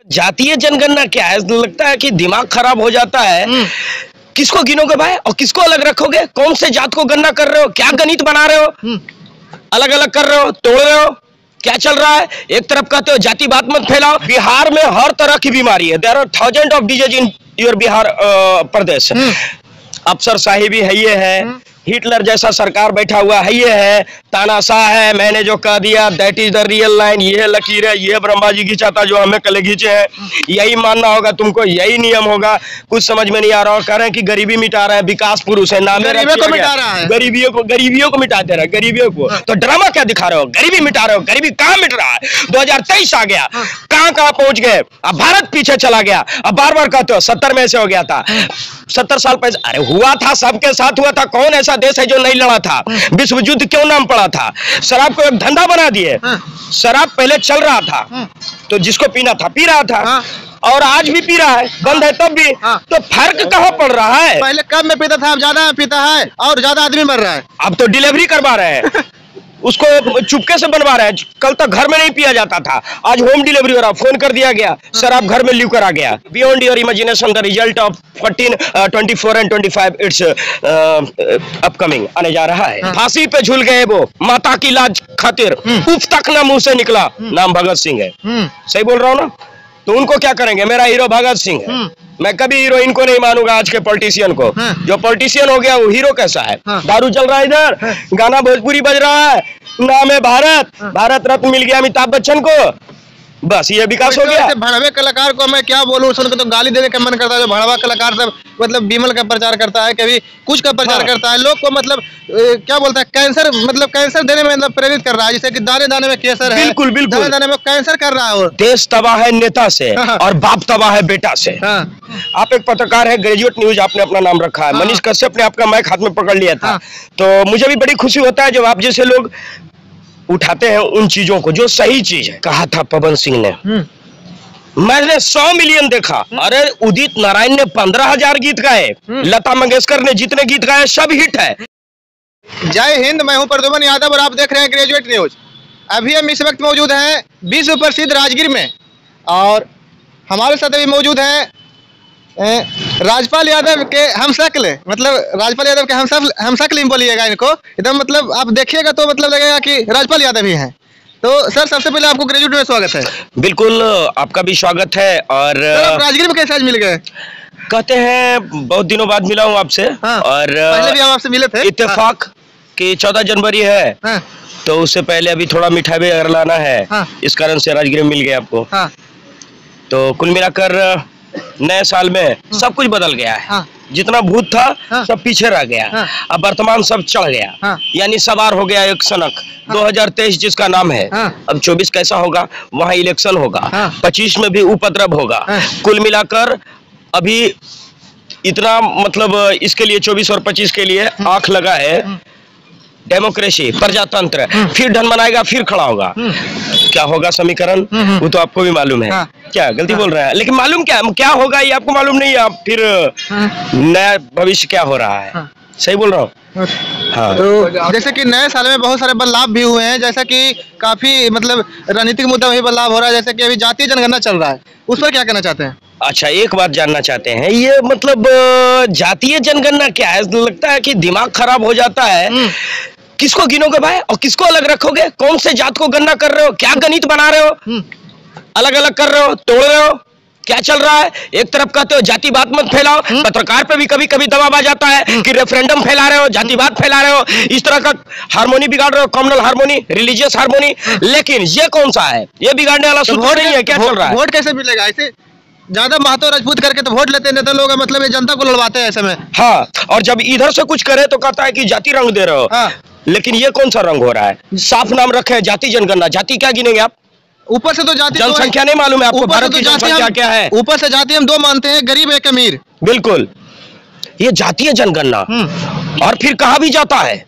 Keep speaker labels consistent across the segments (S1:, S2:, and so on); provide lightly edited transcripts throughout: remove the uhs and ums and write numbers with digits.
S1: जातीय जनगणना क्या है? लगता है कि दिमाग खराब हो जाता है। किसको गिनोगे भाई और किसको अलग रखोगे? कौन से जात को गणना कर रहे हो? क्या गणित बना रहे हो? अलग अलग कर रहे हो, तोड़ रहे हो, क्या चल रहा है? एक तरफ कहते हो जातिवाद मत फैलाओ। बिहार में हर तरह की बीमारी है। There are thousand of disease in your Bihar Pradesh. अफसरशाही भी है, ये है, हिटलर जैसा सरकार बैठा हुआ है, ये है, तानाशाह है, मैंने जो कह दिया that is the real line, ये लकीर है, ये ब्रह्मा जी खींचा था जो हमें कल खींचे हैं, यही मानना होगा तुमको, यही नियम होगा। कुछ समझ में नहीं आ रहा। कह रहे हैं कि गरीबी मिटा रहे हैं, विकास पुरुष है, नाम
S2: गरीबियों को मिटा रहा है,
S1: गरीबियों को मिटाते रहे, गरीबियों को। तो ड्रामा क्या दिखा रहे हो? गरीबी मिटा रहे हो, गरीबी कहाँ मिट रहा है? 2023 आ गया, कहाँ पहुंच गए? अब भारत पीछे चला गया। अब बार बार कहते हो 70 में से हो गया था, 70 साल पहले। अरे हुआ था, सबके साथ हुआ था। कौन ऐसा देश है जो नहीं लड़ा था? विश्व युद्ध क्यों नाम पड़ा था? शराब को एक धंधा बना दिए। शराब पहले चल रहा था तो जिसको पीना था पी रहा था, और आज भी पी रहा है, बंद है तब भी। तो फर्क कहाँ पड़ रहा है?
S2: पहले कम में पीता था, अब ज्यादा में पीता है और ज्यादा आदमी मर रहा है।
S1: अब तो डिलीवरी करवा रहे हैं, उसको चुपके से बनवा रहे हैं। कल तक घर में नहीं पिया जाता था, आज होम डिलीवरी हो रहा, फोन कर दिया गया, शराब घर में लीक करा गया। Beyond your imagination the result of 14, 24 and 25 it's upcoming आने जा रहा है। फांसी पे झूल गए वो माता की लाज खातिर, उफ तक ना मुंह से निकला, नाम भगत सिंह है। सही बोल रहा हूँ ना? तो उनको क्या करेंगे? मेरा हीरो भगत सिंह है। मैं कभी हीरोइन को नहीं मानूंगा, आज के पॉलिटिशियन को। जो पॉलिटिशियन हो गया वो हीरो कैसा है? दारू चल रहा है इधर, गाना भोजपुरी बज रहा है, नाम है भारत, भारत रत्न मिल गया अमिताभ बच्चन को, बस ये विकास हो गया।
S2: भड़वे कलाकार को मैं क्या बोलूं, सुन के तो गाली देने का मन करता है। जो भड़वा कलाकार सब मतलब विमल का प्रचार करता है, कभी कुछ का प्रचार करता है, लोग को मतलब क्या बोलता है, कैंसर मतलब कैंसर देने में मतलब प्रेरित कर रहा है, जैसे कि दाने दाने में कैंसर है।
S1: बिल्कुल बिल्कुल,
S2: दाने दाने में कैंसर कर रहा है। और देश
S1: तबाह है नेता से और बाप तबाह है बेटा से। आप एक पत्रकार है, ग्रेजुएट न्यूज आपने अपना नाम रखा है। मनीष कश्यप ने आपका माइक हाथ में पकड़ लिया था, तो मुझे भी बड़ी खुशी होता है जब आप जैसे लोग उठाते हैं उन चीजों को जो सही चीज है। कहा था पवन सिंह ने, मैंने 100 मिलियन देखा। अरे उदित नारायण ने 15,000 गीत गाए, लता मंगेशकर ने जितने गीत गाए सब हिट है।
S2: जय हिंद, मैं हूं प्रद्युमन यादव और आप देख रहे हैं ग्रेजुएट न्यूज। अभी हम इस वक्त मौजूद हैं विश्व प्रसिद्ध राजगीर में, और हमारे साथ अभी मौजूद हैं राजपाल यादव के हमशक्ल, मतलब राजपाल यादव के हमशक्ल ही बोलिएगा इनको, एकदम मतलब आप देखिएगा तो मतलब लगेगा कि राजपाल यादव ही हैं। तो सर सबसे पहले आपको ग्रेजुएट में स्वागत है।
S1: बिल्कुल, आपका भी स्वागत है। और
S2: आप राजगीर में कैसे आज मिल गए?
S1: कहते हैं बहुत दिनों बाद मिला हूँ आपसे। और
S2: पहले भी हम आपसे मिले थे।
S1: इत्तेफाक कि 14 जनवरी है, तो उससे पहले अभी थोड़ा मिठाई भी अगर लाना है, इस कारण से राजगीर में मिल गया आपको। तो कुल मिलाकर नए साल में सब कुछ बदल गया है। जितना भूत था सब पीछे रह गया, अब वर्तमान सब चढ़ गया, यानी सवार हो गया एक सनक। 2023 जिसका नाम है, अब 24 कैसा होगा? वहाँ इलेक्शन होगा, 25 में भी उपद्रव होगा। कुल मिलाकर अभी इतना मतलब इसके लिए 24 और 25 के लिए आंख लगा है डेमोक्रेसी, प्रजातंत्र। फिर ढन बनाएगा, फिर खड़ा होगा। क्या होगा समीकरण वो तो आपको भी मालूम है। क्या गलती बोल रहे हैं? लेकिन मालूम क्या होगा ये आपको मालूम नहीं है। आप फिर नया भविष्य क्या हो रहा है? सही बोल रहा हूँ। हाँ,
S2: तो जैसे कि नए साल में बहुत सारे बदलाव भी हुए हैं, जैसा कि काफी मतलब राजनीतिक मुद्दा में भी बदलाव हो रहा है, जैसे कि अभी जातीय जनगणना चल रहा है, उस पर क्या कहना चाहते हैं?
S1: अच्छा, एक बात जानना चाहते हैं, ये मतलब जातीय जनगणना क्या है? लगता है कि दिमाग खराब हो जाता है। किसको गिनोगे भाई और किसको अलग रखोगे? कौन से जात को गणना कर रहे हो? क्या गणित बना रहे हो? अलग अलग कर रहे हो, तोड़ रहे हो, क्या चल रहा है? एक तरफ कहते हो जातिवाद मत फैलाओ, पत्रकार पे भी कभी कभी दबाव आ जाता है कि रेफरेंडम फैला रहे हो, जातिवाद फैला रहे हो, इस तरह का हार्मोनी बिगाड़ रहे हो, कम्युनल हार्मोनी, रिलीजियस हार्मोनी। लेकिन ये कौन सा है? ये बिगाड़ने वाला सुध नहीं है। क्या चल रहा है?
S2: वोट कैसे मिलेगा? ऐसे ज्यादा महतो राजपूत करके तो वोट लेते नेता लोग, मतलब ये जनता को लड़वाते हैं ऐसे में।
S1: हाँ, और जब इधर से कुछ करे तो कहता है कि जाति रंग दे रहे हो। लेकिन ये कौन सा रंग हो रहा है? साफ नाम रखे है जाति जनगणना। जाति क्या गिनेंगे आप?
S2: ऊपर से तो जाति,
S1: जनसंख्या नहीं मालूम है आपको? भारत की जनसंख्या क्या है?
S2: ऊपर से जाति हम दो मानते हैं, गरीब एक अमीर।
S1: बिल्कुल, ये जातीय जनगणना। और फिर कहा भी जाता है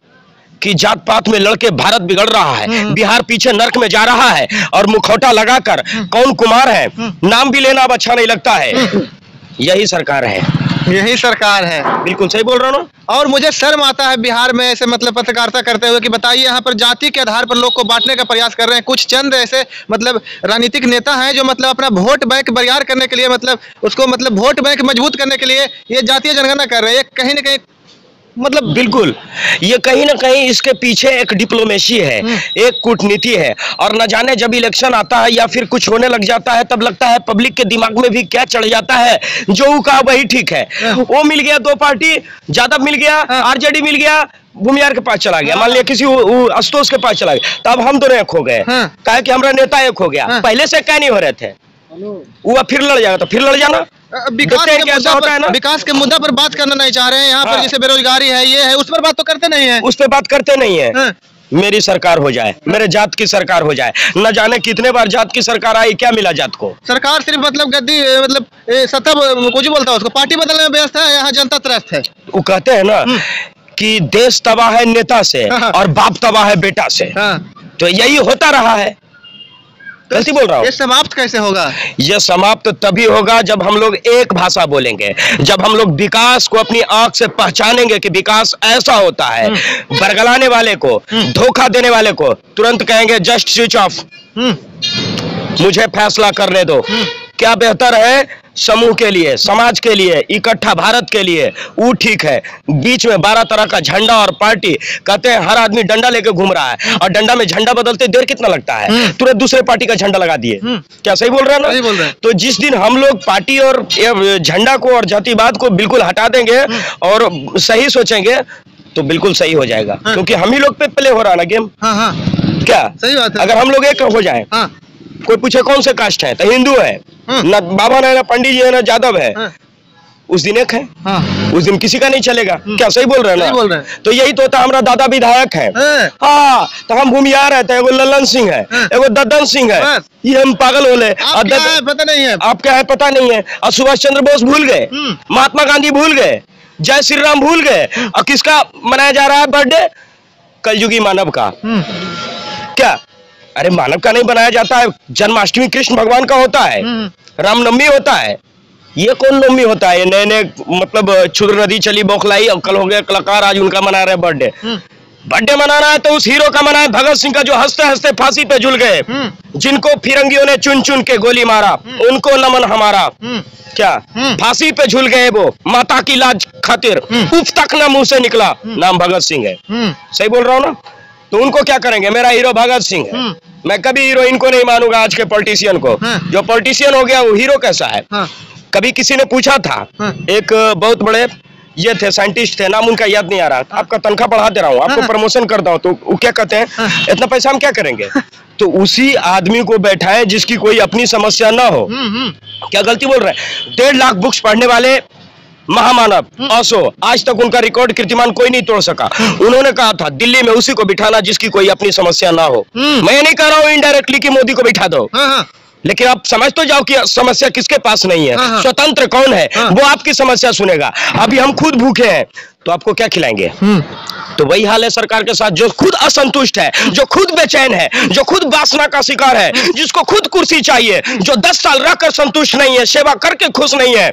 S1: कि जात पात में लड़के भारत बिगड़ रहा है, बिहार पीछे नर्क में जा रहा है, और मुखौटा लगाकर कौन कुमार है नाम भी लेना अब अच्छा नहीं लगता है। यही सरकार है।
S2: यही सरकार है।
S1: बिल्कुल सही बोल रहा हूँ ना।
S2: और मुझे शर्म आता है बिहार में ऐसे मतलब पत्रकारिता करते हुए कि बताइए यहाँ पर जाति के आधार पर लोग को बांटने का प्रयास कर रहे हैं। कुछ चंद ऐसे मतलब राजनीतिक नेता हैं जो मतलब अपना वोट बैंक बरियार करने के लिए मतलब उसको मतलब वोट बैंक मजबूत करने के लिए ये जातीय जनगणना कर रहे हैं। कहीं ना कहीं मतलब
S1: बिल्कुल ये कहीं ना कहीं इसके पीछे एक डिप्लोमेसी है, एक कूटनीति है। और न जाने जब इलेक्शन आता है या फिर कुछ होने लग जाता है तब लगता है पब्लिक के दिमाग में भी क्या चढ़ जाता है, जो कहा वही ठीक है। वो मिल गया, दो पार्टी ज्यादा मिल गया, आरजेडी मिल गया, भूमियार के पास चला गया, मान लिया किसी आशुतोष के पास चला गया, तब हम दोनों एक हो गए। कहा कि हमारा नेता एक हो गया। पहले से क्या नहीं हो रहे थे, वो फिर लड़ जाएगा तो फिर लड़ जाना।
S2: विकास के मुद्दा पर बात करना नहीं चाह रहे हैं यहाँ पर, जैसे बेरोजगारी है, ये है, उस पर बात तो करते नहीं है।
S1: उस पर बात करते नहीं है। मेरी सरकार हो जाए, मेरे जात की सरकार हो जाए, न जाने कितने बार जात की सरकार आई, क्या मिला जात को? सरकार
S2: सिर्फ मतलब गद्दी मतलब सत्ता कुछ बोलता है, उसको पार्टी बदलने में व्यस्त है, यहाँ जनता त्रस्त है।
S1: वो कहते हैं ना कि देश तबाह है नेता से और बाप तबाह है बेटा से। तो यही होता रहा है। गलती बोल रहा हूँ?
S2: ये समाप्त कैसे होगा?
S1: ये समाप्त तभी होगा जब हम लोग एक भाषा बोलेंगे, जब हम लोग विकास को अपनी आंख से पहचानेंगे कि विकास ऐसा होता है। बरगलाने वाले को, धोखा देने वाले को तुरंत कहेंगे जस्ट स्विच ऑफ, मुझे फैसला करने दो। क्या बेहतर है समूह के लिए, समाज के लिए, इकट्ठा भारत के लिए, वो ठीक है। बीच में 12 तरह का झंडा और पार्टी, कहते हैं हर आदमी डंडा लेके घूम रहा है और डंडा में झंडा बदलते देर कितना लगता है, तुरंत दूसरे पार्टी का झंडा लगा दिए। क्या सही बोल रहे हैं ना?
S2: सही बोल रहे हैं।
S1: तो जिस दिन हम लोग पार्टी और झंडा को और जातिवाद को बिल्कुल हटा देंगे और सही सोचेंगे तो बिल्कुल सही हो जाएगा। क्योंकि हम ही लोग पे प्ले हो रहा है ना गेम। क्या
S2: सही बात है।
S1: अगर हम लोग एक हो जाए, कोई पूछे कौन से कास्ट है तो हिंदू है, ना बाबा है, ना पंडित जी है, ना जादव है, उस दिन एक है। उस दिन किसी का नहीं चलेगा। क्या सही बोल रहे हैं ना?
S2: बोल रहे हैं।
S1: तो यही तो होता, हमारा दादा विधायक है। हाँ, तो हम भूमियार है, तो एगो ललन सिंह है, एगो दद्दन सिंह है। ये हम पागल बोले,
S2: पता नहीं है,
S1: आप क्या है पता नहीं है। और सुभाष चंद्र बोस भूल गए, महात्मा गांधी भूल गए, जय श्री राम भूल गए। और किसका मनाया जा रहा है बर्थडे? कलयुगी मानव का। क्या? अरे मानव का नहीं बनाया जाता है, जन्माष्टमी कृष्ण भगवान का होता है, रामनवमी होता है। ये कौन नवमी होता है? ये नए नए मतलब क्षुद्र नदी चली बौखलाई और कल हो गया कलाकार, आज उनका मना रहे बर्थडे। बर्थडे मनाना है तो उस हीरो का मनाए, भगत सिंह का जो हंसते हंसते फांसी पे झूल गए, जिनको फिरंगियों ने चुन चुन के गोली मारा, उनको नमन हमारा। क्या फांसी पे झूल गए वो माता की लाज खातिर, उफ तक ना मुंह से निकला, नाम भगत सिंह है। सही बोल रहा हूँ ना? तो उनको क्या करेंगे? मेरा हीरो भगत सिंह है। मैं कभी हीरोइन को नहीं मानूंगा, आज के पॉलिटिशियन को। जो पॉलिटिशियन हो गया वो हीरो कैसा है? कभी किसी ने पूछा था, एक बहुत बड़े ये थे साइंटिस्ट थे, नाम उनका याद नहीं आ रहा, आपका तनख्वाह बढ़ा दे रहा हूँ, आपको प्रमोशन कर दूं, तो वो क्या कहते हैं, इतना पैसा हम क्या करेंगे? तो उसी आदमी को बैठाए जिसकी कोई अपनी समस्या ना हो। क्या गलती बोल रहे हैं? 1.5 लाख बुक्स पढ़ने वाले महामानव असो, आज तक उनका रिकॉर्ड कीर्तिमान कोई नहीं तोड़ सका। उन्होंने कहा था दिल्ली में उसी को बिठाना जिसकी कोई अपनी समस्या ना हो। मैं नहीं कह रहा हूं इनडायरेक्टली कि मोदी को बिठा दो, लेकिन आप समझ तो जाओ कि समस्या किसके पास नहीं है। स्वतंत्र कौन है? वो आपकी समस्या सुनेगा। अभी हम खुद भूखे हैं तो आपको क्या खिलाएंगे? तो वही हाल है सरकार के साथ, जो खुद असंतुष्ट है, जो खुद बेचैन है, जो खुद वासना का शिकार है, जिसको खुद कुर्सी चाहिए, जो 10 साल रहकर संतुष्ट नहीं है, सेवा करके खुश नहीं है,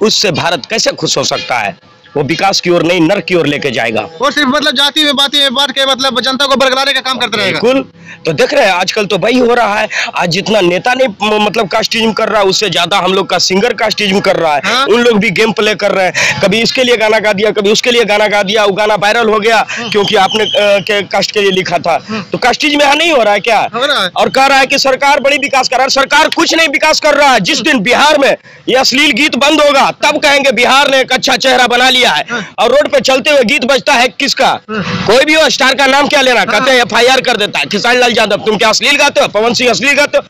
S1: उससे भारत कैसे खुश हो सकता है? वो विकास की ओर नहीं नर की ओर लेके जाएगा।
S2: और सिर्फ मतलब जाति में बात के मतलब जनता को बरगलाने का काम करते रहेगा।
S1: बिल्कुल। तो देख रहे हैं आजकल तो वही हो रहा है। आज जितना नेता नहीं मतलब कास्टिज्म कर रहा है, उससे ज्यादा हम लोग का सिंगर कास्टिज्म कर रहा है। उन लोग भी गेम प्ले कर रहे हैं, कभी इसके लिए गाना गा दिया, कभी उसके लिए गाना गा दिया। वो गाना वायरल हो गया क्योंकि आपने के कास्ट के लिए लिखा था। तो कास्टिज्म यहाँ नहीं हो रहा है क्या?
S2: हो रहा है।
S1: और कह रहा है कि सरकार बड़ी विकास कर रहा है। सरकार कुछ नहीं विकास कर रहा है। जिस दिन बिहार में ये अश्लील गीत बंद होगा तब कहेंगे बिहार ने एक अच्छा चेहरा बना लिया है। और रोड पे चलते हुए गीत बजता है किसका? कोई भी हो, स्टार का नाम क्या लेना, कहते हैं FIR कर देता है खेसारी लाल यादव, तुम क्या अश्लील गाते हो? पवन सिंह अश्लील गाते हो?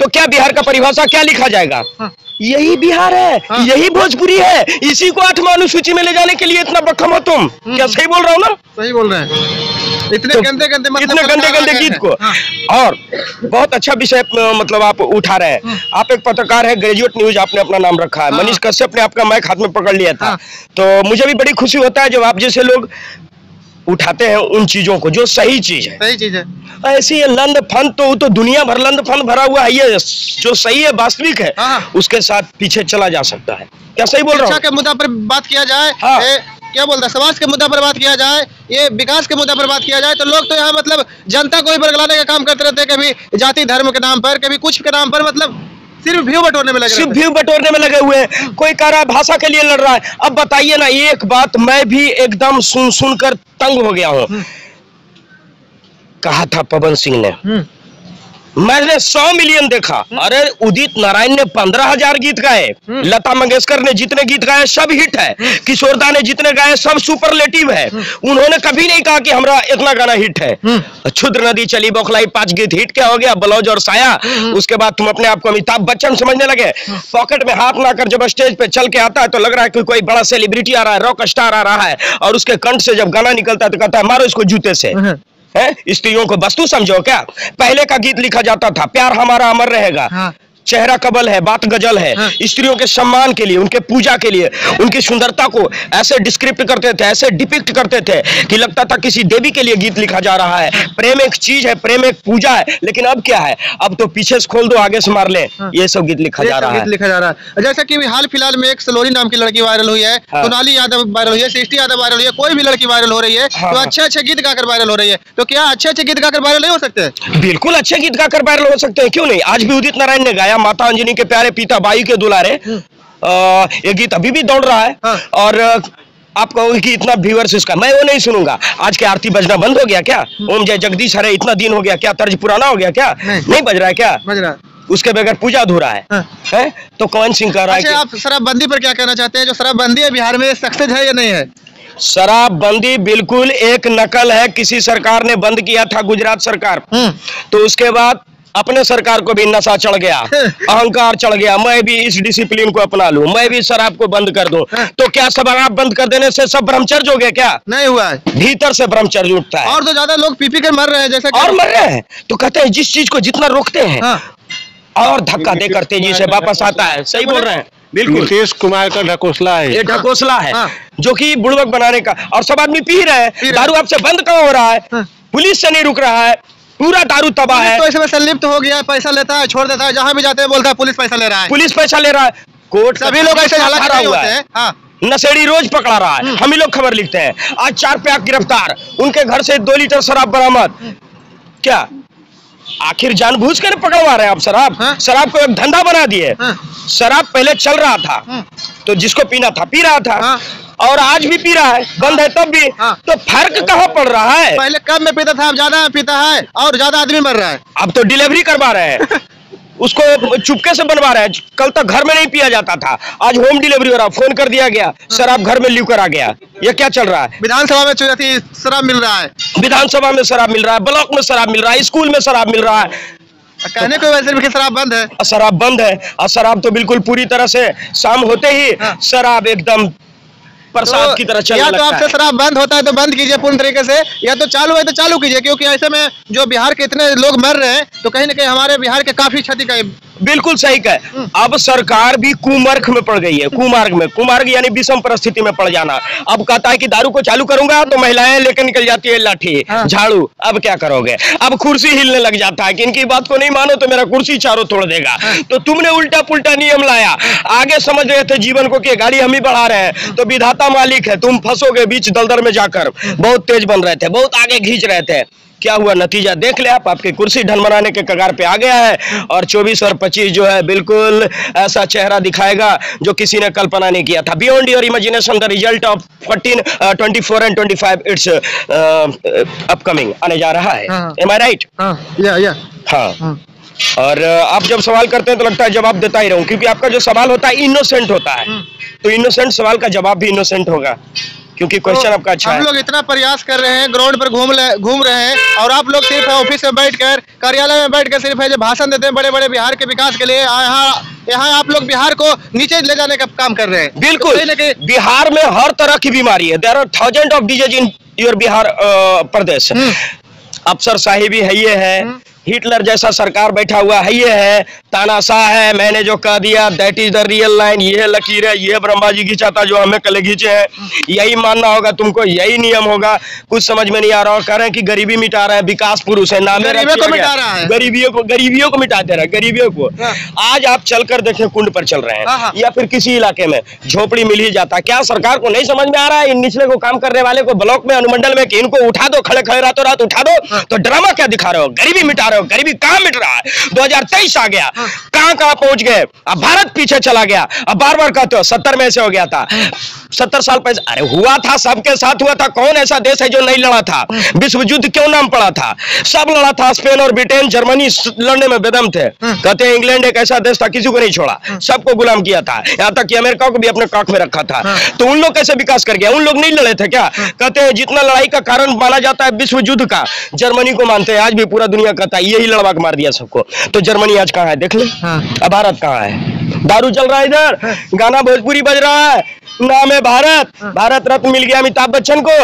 S1: तो क्या बिहार का परिभाषा क्या लिखा जाएगा? यही बिहार है, यही भोजपुरी है। इसी को 8वां अनुसूची में ले जाने के लिए इतना बखम हो तुम। क्या सही बोल रहा हूँ ना?
S2: सही बोल रहे हैं। इतने गंदे
S1: गंदे गीत को। और बहुत अच्छा विषय मतलब आप उठा रहे हैं। आप एक पत्रकार है, ग्रेजुएट न्यूज आपने अपना नाम रखा है। मनीष कश्यप ने आपका माइक हाथ में पकड़ लिया था। तो मुझे भी बड़ी खुशी होता है जब आप जैसे लोग उठाते हैं उन चीजों को जो सही चीज है।
S2: सही चीज है।
S1: ऐसी ये लंद फंद तो दुनिया भर लंद फंद भरा हुआ है, ये जो सही है वास्तविक है उसके साथ पीछे चला जा सकता है। क्या सही बोल रहा हूँ?
S2: शिक्षा के मुद्दा पर बात किया जाए, क्या बोलता है, समाज के मुद्दा पर बात किया जाए, ये विकास के मुद्दा पर बात किया जाए, तो लोग तो यहाँ मतलब जनता को ही बरगलाने का काम करते रहते हैं, कभी जाति धर्म के नाम पर, कभी कुछ के नाम पर, मतलब सिर्फ व्यू बटोरने में लगे,
S1: सिर्फ व्यू बटोरने में लगे हुए हैं। कोई कह रहा है भाषा के लिए लड़ रहा है। अब बताइए ना, एक बात मैं भी एकदम सुनकर तंग हो गया हूँ। कहा था पवन सिंह ने, मैंने 100 मिलियन देखा। अरे उदित नारायण ने 15,000 गीत गाए, लता मंगेशकर ने जितने गीत गाए सब हिट है, किशोरदा ने जितने गाए सब सुपरलेटिव है। उन्होंने कभी नहीं कहा कि हमारा इतना गाना हिट है। क्षुद्र नदी चली बौखलाई 5 गीत हिट क्या हो गया, ब्लाउज और साया। उसके बाद तुम अपने आप को अमिताभ बच्चन समझने लगे। पॉकेट में हाथ ना कर जब स्टेज पे चल के आता है तो लग रहा है कि कोई बड़ा सेलिब्रिटी आ रहा है, रॉक स्टार आ रहा है, और उसके कंठ से जब गाना निकलता है तो कहता है मारो इसको जूते से। स्त्रियों को वस्तु समझो क्या? पहले का गीत लिखा जाता था, प्यार हमारा अमर रहेगा, चेहरा कबल है, बात गजल है। स्त्रियों के सम्मान के लिए, उनके पूजा के लिए, उनकी सुंदरता को ऐसे डिस्क्रिप्ट करते थे, ऐसे डिपिक्ट करते थे कि लगता था किसी देवी के लिए गीत लिखा जा रहा है। प्रेम एक चीज है, प्रेम एक पूजा है। लेकिन अब क्या है, अब तो पीछे से खोल दो आगे से मार ले, ये सब गीत लिखा जा रहा है।
S2: जैसे कि हाल फिलहाल में एक सलोनी नाम की लड़की वायरल हुई है, सोनाली यादव वायरल हुई है, सृष्टि यादव वायरल हुई है, कोई भी लड़की वायरल हो रही है तो अच्छे गीत गाकर वायरल हो रही है। तो क्या अच्छे गीत गाकर वायरल नहीं हो सकते?
S1: बिल्कुल अच्छे गीत गाकर वायरल हो सकते हैं, क्यों नहीं। आज भी उदित नारायण ने गाया, माता अंजनी के प्यारे पिता बाई के दुलारे, ये गीत अभी भी दौड़ रहा है। और आप कहोगे कि इतना व्यूअर्स इसका, मैं वो नहीं सुनूंगा। आज के आरती बजना बंद हो गया क्या? ओम जय जगदीश हरे इतना दिन हो गया क्या? तर्ज पुराना हो गया क्या? नहीं बज रहा है क्या?
S2: बज रहा है।
S1: उसके बगैर पूजा अधूरा है। तो कौन सिंह कह रहा है?
S2: आप शराबबंदी पर क्या कहना चाहते हैं? जो शराबबंदी है बिहार में सक्सेस है या नहीं है?
S1: शराबबंदी बिल्कुल एक नकल है। किसी सरकार ने बंद किया था, गुजरात सरकार, तो उसके बाद अपने सरकार को भी नशा चढ़ गया, अहंकार चढ़ गया, मैं भी इस डिसिप्लिन को अपना लूं, मैं भी शराब को बंद कर दूं। तो क्या शराब बंद कर देने से सब ब्रह्मचर्य हो गया? क्या नहीं हुआ है, भीतर से ब्रह्मचर्य उठता है। और
S2: तो ज्यादा लोग पी के मर रहे हैं, जैसे
S1: और मर रहे हैं। तो कहते हैं जिस चीज को जितना रोकते हैं और धक्का देकर तेजी से वापस आता है। सही बोल रहे हैं, बिल्कुल।
S3: नीतीश कुमार का ढकोसला है,
S1: ये ढकोसला है जो कि बुड़बक बनाने का। और सब आदमी पी रहे हैं, दारू आपसे बंद कहाँ हो रहा है? पुलिस से नहीं रुक रहा है, पूरा दारू तबाह है।
S2: तो इसमें संलिप्त हो गया, पैसा लेता है, छोड़ देता है, जहां भी जाते हैं बोलता है पुलिस पैसा ले रहा है,
S1: पुलिस पैसा ले रहा है। कोर्ट
S2: सभी लोग ऐसे हालात नहीं होते हैं।
S1: नशेड़ी रोज पकड़ा रहा है, हम ही लोग खबर लिखते हैं। आज 4 प्याक गिरफ्तार, उनके घर से 2 लीटर शराब बरामद। क्या आखिर जानबूझ कर पकड़वा रहे हैं आप शराब? शराब को एक धंधा बना दिए। शराब पहले चल रहा था तो जिसको पीना था पी रहा था, और आज भी पी रहा है, बंद है तब भी। तो फर्क कहाँ पड़ रहा है?
S2: पहले कम में पीता था, अब ज्यादा में पीता है और ज्यादा आदमी मर रहा है।
S1: अब तो डिलीवरी करवा रहे हैं, उसको चुपके से बनवा रहे हैं। कल तक घर में नहीं पिया जाता था, आज होम डिलीवरी हो रहा, फोन कर दिया गया, शराब घर में ल्यू कर आ गया। ये क्या चल रहा है?
S2: विधानसभा में शराब मिल रहा है,
S1: विधानसभा में शराब मिल रहा है, ब्लॉक में शराब मिल रहा है, स्कूल में शराब मिल रहा है।
S2: कहने को वैसे भी शराब बंद है,
S1: शराब बंद है। और शराब तो बिल्कुल पूरी तरह से शाम होते ही शराब एकदम प्रसाद की तरह चलने लगता है।
S2: या तो आपसे शराब बंद होता है तो बंद कीजिए पूर्ण तरीके से, या तो चालू है तो चालू कीजिए, क्योंकि ऐसे में जो बिहार के इतने लोग मर रहे हैं तो कहीं ना कहीं हमारे बिहार के काफी क्षति का।
S1: बिल्कुल सही कहे। अब सरकार भी कुमार्ग में पड़ गई है, कुमार्ग में, कुमार्ग यानी विषम परिस्थिति में पड़ जाना। अब कहता है कि दारू को चालू करूंगा तो महिलाएं लेकर निकल जाती है लाठी झाड़ू। अब क्या करोगे? अब कुर्सी हिलने लग जाता है कि इनकी बात को नहीं मानो तो मेरा कुर्सी चारों तोड़ देगा। तो तुमने उल्टा पुल्टा नियम लाया। आगे समझ रहे थे जीवन को कि गाड़ी हम ही बढ़ा रहे हैं, तो विधाता मालिक है, तुम फंसोगे बीच दलदल में जाकर। बहुत तेज बन रहे थे, बहुत आगे खींच रहे थे। क्या हुआ? नतीजा देख ले आप, आपकी कुर्सी ढनमनाने के कगार पे आ गया है। और 24 और 25 जो है बिल्कुल ऐसा चेहरा दिखाएगा जो किसी ने कल्पना नहीं किया था। Beyond your imagination the result of 14, 24 and 25 it's upcoming आने जा रहा है। एम आई राइट? हाँ। और आप जब सवाल करते हैं तो लगता है जवाब देता ही रहूं, क्योंकि आपका जो सवाल होता है इनोसेंट होता है। तो इनोसेंट सवाल का जवाब भी इनोसेंट होगा, क्योंकि क्वेश्चन तो आपका अच्छा है।
S2: हम लोग इतना प्रयास कर रहे हैं, ग्राउंड पर घूम रहे हैं, और आप लोग सिर्फ ऑफिस में बैठकर, कार्यालय में बैठकर सिर्फ है जो भाषण देते हैं बड़े बड़े बिहार के विकास के लिए। यहाँ आप लोग बिहार को नीचे ले जाने का काम कर रहे हैं।
S1: बिल्कुल, बिहार में हर तरह की बीमारी है। There are thousand of disease in your Bihar Pradesh. अफसर शाही भी है, ये है, हिटलर जैसा सरकार बैठा हुआ है, ये है तानाशाह है, मैंने जो कह दिया that is the real line, ये है लकीर है, ये ब्रह्मा जी खींचा था जो हमें कल खींचे हैं, यही मानना होगा तुमको, यही नियम होगा। कुछ समझ में नहीं आ रहा, और कह रहे हैं कि गरीबी मिटा रहे हैं, विकास पुरुष है, नाम
S2: गरीबियों
S1: को मिटाते रहे, गरीबियों को। आज आप चलकर देखें, कुंड पर चल रहे हैं या फिर किसी इलाके में झोपड़ी मिल ही जाता, क्या सरकार को नहीं समझ में आ रहा है इन निचले को काम करने वाले को ब्लॉक में अनुमंडल में कि इनको उठा दो, खड़े खड़े रातों रात उठा दो, तो ड्रामा क्या दिखा रहे हो, गरीबी मिटा रहे हो, गरीबी कहां मिट रहा है? 2023 आ गया, कहां पहुंच गए, अब भारत पीछे चला गया, अब बार बार कहते हो 70 में से हो गया था, 70 साल पहले, अरे हुआ था, सबके साथ हुआ था, कौन ऐसा देश है जो नहीं लड़ा था? विश्व युद्ध क्यों नाम पड़ा था? सब लड़ा था, स्पेन और ब्रिटेन जर्मनी लड़ने में बेदम थे। कहते हैं इंग्लैंड एक ऐसा देश था किसी को नहीं छोड़ा, सबको गुलाम किया था, यहाँ तक कि अमेरिका को भी अपने काख में रखा था। तो उन लोग कैसे विकास कर गया? उन लोग नहीं लड़े थे क्या? कहते हैं जितना लड़ाई का कारण माना जाता है विश्व युद्ध का, जर्मनी को मानते हैं, आज भी पूरा दुनिया कहता है यही लड़वा के मार दिया सबको। तो जर्मनी आज कहाँ है देख ले, अब भारत कहाँ है? दारू चल रहा है इधर, गाना भोजपुरी बज रहा है, नाम है भारत, भारत रत्न मिल गया अमिताभ बच्चन को,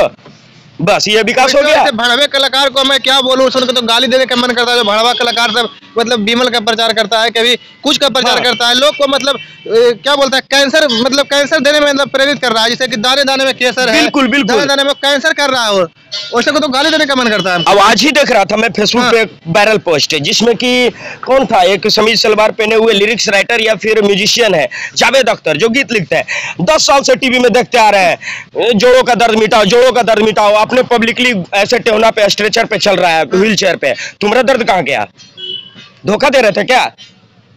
S1: बस ये विकास हो गया।
S2: भड़वे कलाकार को मैं क्या बोलूं, सुन के तो गाली देने का मन करता है। जो भड़वा कलाकार सब मतलब विमल का प्रचार करता है, कभी कुछ का प्रचार करता है, लोग को मतलब क्या बोलता है, कैंसर मतलब कैंसर देने में मतलब प्रेरित कर रहा है, जैसे कि दाने दाने में कैंसर है,
S1: बिल्कुल बिल्कुल
S2: दाने दाने में कैंसर कर रहा है, और उसको तो गाली देने का मन करता है।
S1: अब आज ही देख रहा था मैं फेसबुक पे एक वायरल पोस्ट है जिसमें कि कौन था, एक समीज सलवार पहने हुए लिरिक्स राइटर या फिर म्यूजिशियन है जावेद अख्तर, जो गीत लिखते हैं, 10 साल से टीवी में देखते आ रहे हैं, जोड़ों का दर्द मिटाओ, जोड़ों का दर्द मिटाओ, अपने पब्लिकली ऐसे टेहना पे स्ट्रेचर पे चल रहा है, व्हील चेयर पे, तुम्हारा दर्द कहाँ गया? धोखा दे रहे थे क्या?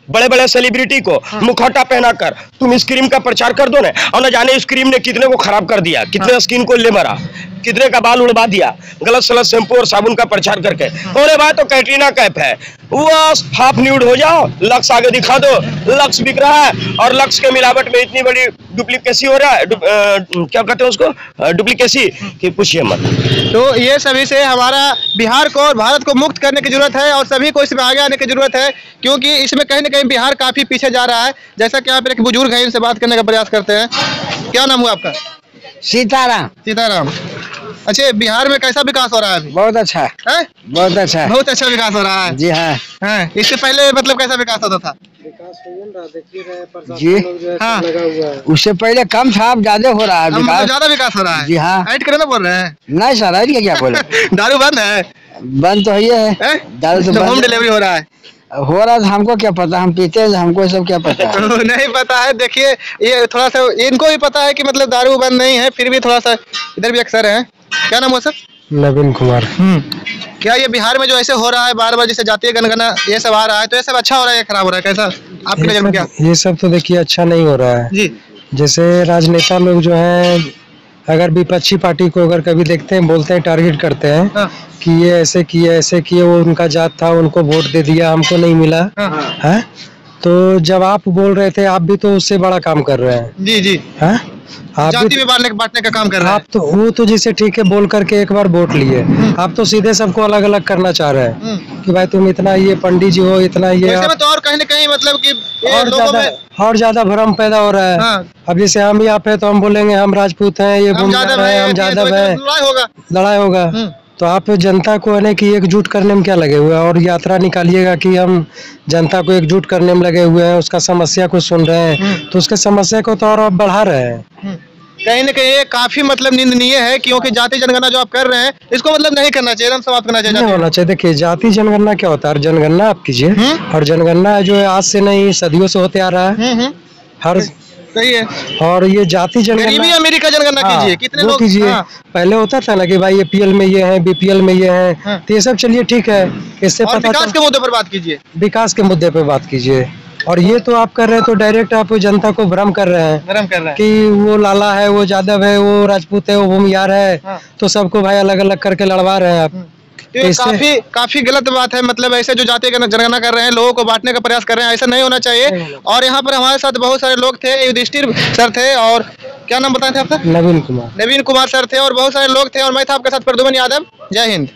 S1: बड़े बड़े सेलिब्रिटी को मुखौटा पहनाकर तुम इस क्रीम का प्रचार कर दो ना, और न जाने इस क्रीम ने कितने को खराब कर दिया, कितने स्किन को ले मरा, कितने का बाल उड़वा दिया, गलत सलत शैम्पू और साबुन का प्रचार करके। अरे भाई तो कैटरीना कैफ है, वो हाफ न्यूड हो जाओ, लक्स आगे दिखा दो, लक्स बिक रहा है, और लक्स के मिलावट में इतनी बड़ी डुप्लीकेसी हो रहा है, क्या कहते हैं उसको, डुप्लीकेसी, कि पूछिए मत।
S2: तो ये सभी से हमारा बिहार को और भारत को मुक्त करने की जरूरत है, और सभी को इसमें आगे आने की जरूरत है, क्योंकि इसमें कहीं ना कहीं बिहार काफी पीछे जा रहा है। जैसा कि यहाँ पे एक बुजुर्ग है, इनसे बात करने का प्रयास करते हैं। क्या नाम हुआ आपका?
S4: सीताराम।
S2: सीताराम। अच्छा, बिहार में कैसा विकास हो रहा है अभी?
S4: बहुत अच्छा है, बहुत अच्छा है,
S2: बहुत अच्छा विकास हो रहा है।
S4: जी हाँ।
S2: इससे पहले मतलब कैसा विकास होता था?
S4: जी हाँ, उससे पहले कम था, अब ज्यादा हो रहा है विकास,
S2: ज्यादा विकास हो रहा है।
S4: जी हाँ।
S2: ऐड करना बोल रहे हैं?
S4: नहीं सर, ऐड क्या बोले?
S2: दारू बंद है?
S4: बंद तो है, दारू तो
S2: होम डिलीवरी हो रहा है।
S4: हमको क्या पता, हम पीते हैं, हमको सब क्या पता है?
S2: नहीं पता है। देखिए ये थोड़ा सा इनको भी पता है कि मतलब दारू बंद नहीं है, फिर भी थोड़ा सा इधर भी अक्सर है। क्या नाम हुआ सर?
S3: नवीन कुमार।
S2: क्या ये बिहार में जो ऐसे हो रहा है बार बार, जैसे जातीय जनगणना ये सब आ रहा है, तो ये सब अच्छा हो रहा है या खराब हो रहा है, कैसा आपके नजर में? क्या
S3: ये सब तो देखिए अच्छा नहीं हो रहा है
S2: जी।
S3: जैसे राजनेता लोग जो हैं, अगर विपक्षी पार्टी को अगर कभी देखते हैं, बोलते हैं, टारगेट करते हैं कि ये ऐसे किए ऐसे किए, वो उनका जात था, उनको वोट दे दिया, हमको नहीं मिला है। तो जब आप बोल रहे थे, आप भी तो उससे बड़ा काम कर रहे हैं।
S2: जी जी।
S3: है, आप
S2: जाति में बांटने का काम कर रहे हैं।
S3: आप तो वो तो जैसे ठीक है बोल करके एक बार वोट लिए, आप तो सीधे सबको अलग अलग करना चाह रहे हैं कि भाई तुम इतना ये पंडित जी हो, इतना ये,
S2: तो और कहीं न कहीं मतलब कि
S3: और ज्यादा भ्रम पैदा हो रहा है। अब जैसे हम ही आप है तो हम बोलेंगे हम राजपूत हैं, ये हम जादव है, लड़ाई होगा। तो आप जनता को है कि एकजुट करने में क्या लगे हुए हैं, और यात्रा निकालिएगा कि हम जनता को एकजुट करने में लगे हुए हैं, उसका समस्या को सुन रहे हैं, तो उसके समस्या को तो और आप बढ़ा रहे हैं।
S2: कहीं न कहीं ये काफी मतलब निंदनीय है, क्योंकि जाति जनगणना जो आप कर रहे हैं इसको मतलब नहीं करना चाहिए, एकदम समाप्त करना चाहिए।
S3: नहीं होना चाहिए। देखिए जाति जनगणना क्या होता है, जनगणना आप कीजिए, और जनगणना जो है आज से नहीं सदियों से होते आ रहा है, हर
S2: सही है। और
S3: ये जाति जनगणना,
S2: अमेरिका जनगणना कीजिए, कितने लोग
S3: कीजिए। पहले होता था ना कि भाई एपीएल में ये है, बीपीएल में ये है, तो ये सब चलिए ठीक है, इससे पता
S2: विकास के मुद्दे पर बात कीजिए,
S3: विकास के मुद्दे पर बात कीजिए। और ये तो आप कर रहे हैं तो डायरेक्ट आप जनता को भ्रम कर रहे हैं कि वो लाला है, वो यादव है, वो राजपूत है, वो भूमियार है, तो सबको भाई अलग अलग करके लड़वा रहे हैं आप।
S2: तो काफी गलत बात है। मतलब ऐसे जो जाति जनगणना कर रहे हैं, लोगों को बांटने का प्रयास कर रहे हैं, ऐसा नहीं होना चाहिए। और यहाँ पर हमारे साथ बहुत सारे लोग थे, युधिष्ठिर सर थे, और क्या नाम बताए थे आपका?
S3: नवीन कुमार।
S2: नवीन कुमार सर थे, और बहुत सारे लोग थे, और मैं था आपके साथ प्रद्युमन यादव। जय हिंद।